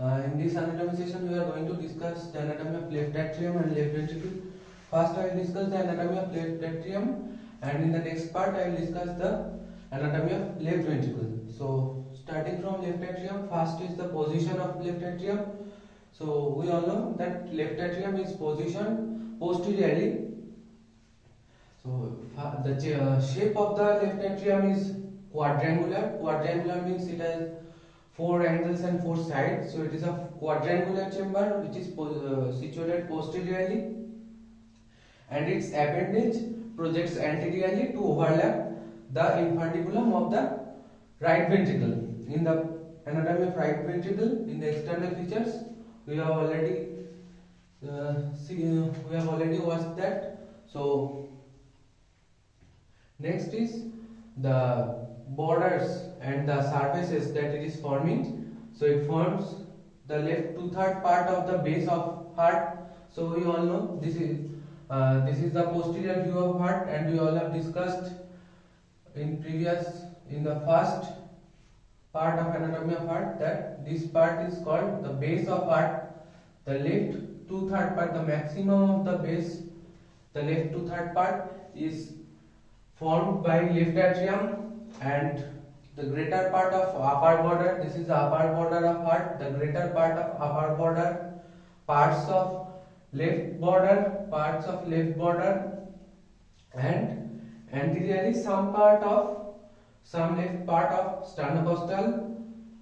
In this anatomy session, we are going to discuss the anatomy of left atrium and left ventricle. First, I will discuss the anatomy of left atrium, and in the next part, I will discuss the anatomy of left ventricle. So, starting from left atrium, first is the position of left atrium. So, we all know that left atrium is positioned posteriorly. So, the shape of the left atrium is quadrangular. Quadrangular means it has 4 angles and 4 sides. So, it is a quadrangular chamber which is situated posteriorly, and its appendage projects anteriorly to overlap the infundibulum of the right ventricle. In the anatomy of right ventricle, in the external features, we have already watched that. So, next is the borders and the surfaces that it is forming. So, it forms the left 2/3 part of the base of heart. So, we all know this is the posterior view of heart, and we all have discussed in the first part of anatomy of heart that this part is called the base of heart. The left 2/3 part, the maximum of the base, the left 2/3 part is formed by left atrium, and the greater part of upper border, this is the upper border of heart, the greater part of upper border, parts of left border, and anteriorly some left part of sternocostal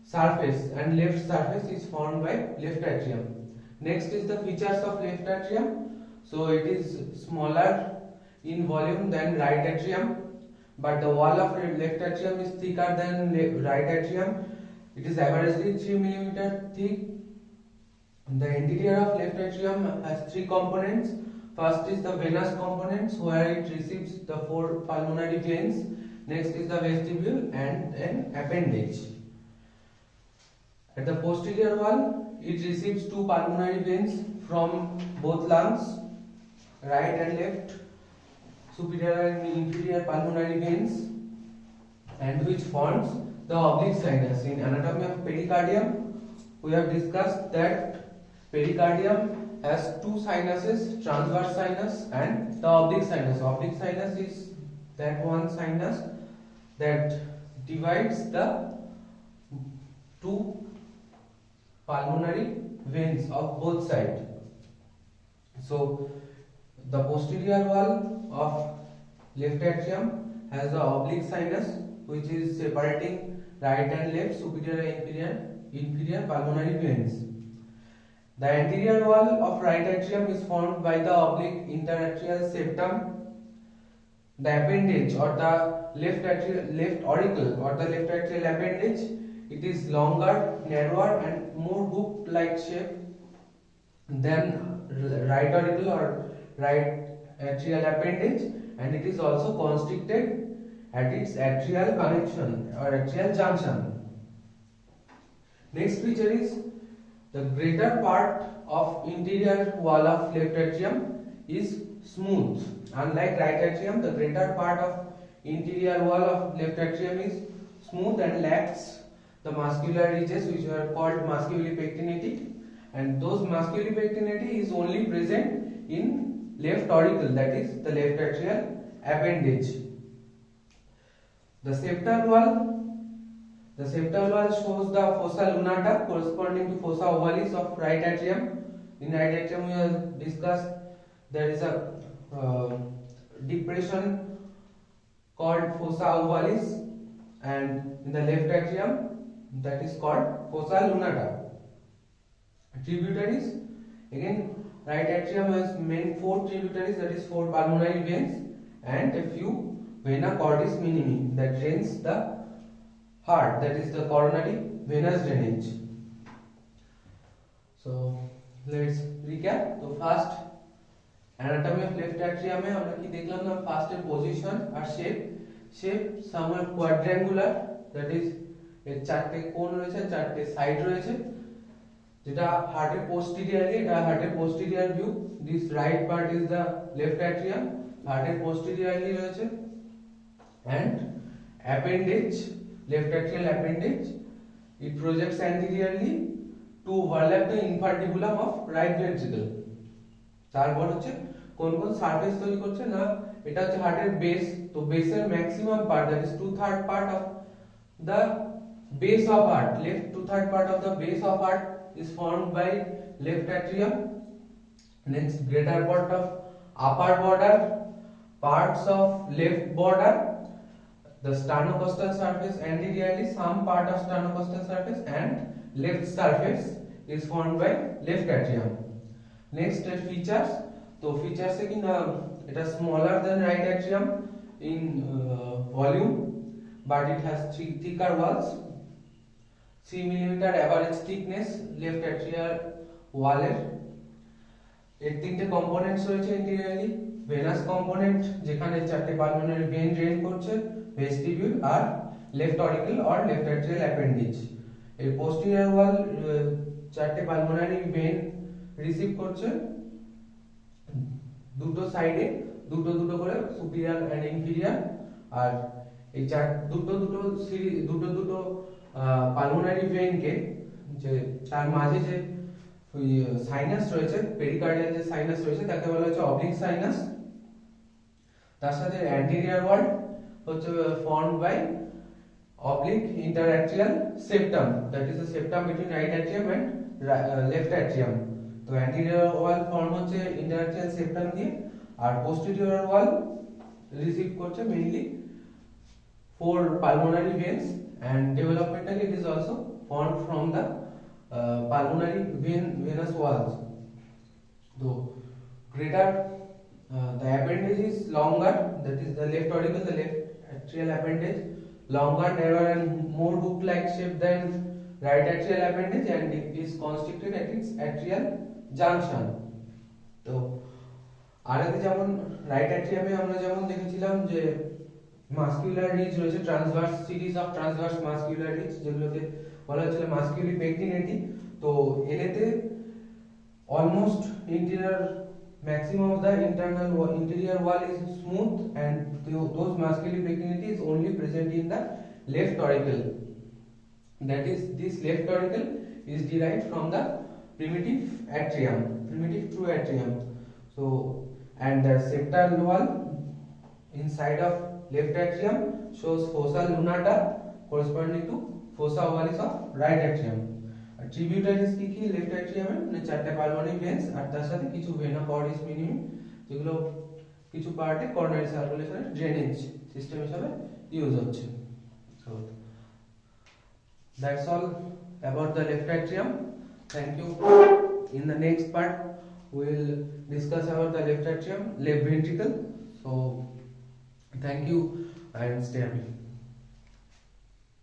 surface and left surface is formed by left atrium. Next is the features of left atrium. So it is smaller in volume than right atrium, but the wall of left atrium is thicker than right atrium. It is averagely 3 mm thick. The interior of left atrium has 3 components. First is the venous components, where it receives the 4 pulmonary veins. Next is the vestibule and an appendage. At the posterior wall, it receives 2 pulmonary veins from both lungs, right and left, superior and inferior pulmonary veins, and which forms the oblique sinus. In anatomy of pericardium, we have discussed that pericardium has 2 sinuses, transverse sinus and the oblique sinus. Oblique sinus is that one sinus that divides the 2 pulmonary veins of both sides. So, the posterior wall of left atrium has the oblique sinus, which is separating right and left, superior and inferior pulmonary veins. The anterior wall of right atrium is formed by the oblique interatrial septum. The appendage or the left auricle or the left atrial appendage, it is longer, narrower and more hook-like shape than right auricle or right atrial appendage, and it is also constricted at its atrial connection or atrial junction. Next feature is the greater part of interior wall of left atrium is smooth. Unlike right atrium, the greater part of interior wall of left atrium is smooth and lacks the muscular ridges, which are called musculopectineity, and those musculopectineity is only present in left auricle, that is the left atrial appendage. The septal wall shows the fossa lunata corresponding to fossa ovalis of right atrium. In right atrium, we have discussed there is a depression called fossa ovalis, and in the left atrium, that is called fossa lunata. Tributaries, again, right atrium has main 4 tributaries, that is 4 pulmonary veins and a few vena cordis minimi that drains the heart, that is the coronary venous drainage. So let's recap. So first, anatomy of left atrium में हमने की देखलाम ना, first position और shape somewhere quadrangular, that is এর 4টে কোণ রয়েছে, 4টে side রয়েছে, যেটা হার্টের posteriorly, এটা হার্টের posterior view. This right part is the left atrium, হার্টের posteriorly রয়েছে, and appendage, left atrial appendage, it projects anteriorly to to overlap the infundibulum of right ventricle. তারপর হচ্ছে কোন কোন সারফেস তৈরি করছে না, এটা হচ্ছে হার্টের বেস, তো বেসের maximum part, that is 2/3 part of the base of heart, left 2/3 part of the base of heart is formed by left atrium. Next, greater part of upper border, parts of left border, the sternocostal surface anteriorly, some part of sternocostal surface and left surface is formed by left atrium. Next, features. So features है कि ना, it is smaller than right atrium in volume, but it has thicker walls, 3 mm average thickness left atrial wall এর তিনটে components রয়েছে ইন্টেরিয়রলি, venous component যেখানে চারটে pulmonary vein drain করছে, vestibule আর left auricle or left atrial appendage. এর posterior ওয়াল চারটে pulmonary when receive করছে, দুটো সাইডে দুটো দুটো করে সুপিরিয়র এন্ড ইনফিরিয়র, আর এই দুটো দুটো পালমোনারি ভেনকে যে তার মাঝে যে সাইনাস রয়েছে, পেরিকার্ডিয়াল যে সাইনাস রয়েছে তাকে বলা হচ্ছে অবলিক সাইনাস। তার সাথে অ্যান্টেরিয়র ওয়াল হচ্ছে formed by oblique interatrial septum, that is the septum between right atrium and left atrium. তো অ্যান্টেরিয়র ওয়াল ফর্ম হচ্ছে ইন্টারঅ্যাট্রিয়াল সেপ্টাম দিয়ে, আর পোস্টেরিয়র ওয়াল রিসিভ করছে mainly 4 pulmonary veins, and developmentally it is also formed from the pulmonary venous walls. So greater the appendage is longer, that is the left auricle, the left atrial appendage, longer, narrower and more hook like shape than right atrial appendage, and it is constricted at its atrial junction. তো আর আগে যেমন right অ্যাট্রিয়ামে আমরা যেমন দেখেছিলাম যে muscular ridge রয়েছে, transverse series of transverse muscular ridge, যেগুলোকে বলা হচ্ছিল মাসকিউলি পেকটিনেটি। তো এতে almost interior maximum of the interior wall is smooth, and those musculi pectinati is only present in the left auricle. That is, this left auricle is derived from the primitive atrium, primitive true atrium. So, and the septal wall inside of left atrium shows fossa lunata corresponding to fossa ovalis of right atrium. Tributaries কি কি left অ্যাট্রিয়ামে, মানে চারটা pulmonary veins আর তার সাথে কিছু vena কর্ডিস মিনিমি, যেগুলো কিছু পার্টে কর্নারি সার্কুলেশনের ড্রেনেজ সিস্টেম হিসেবে ইউজ হচ্ছে। So that's all about the left atrium. Thank you. In the next part we will discuss about the left atrium, left ventricle. So thank you and stay happy.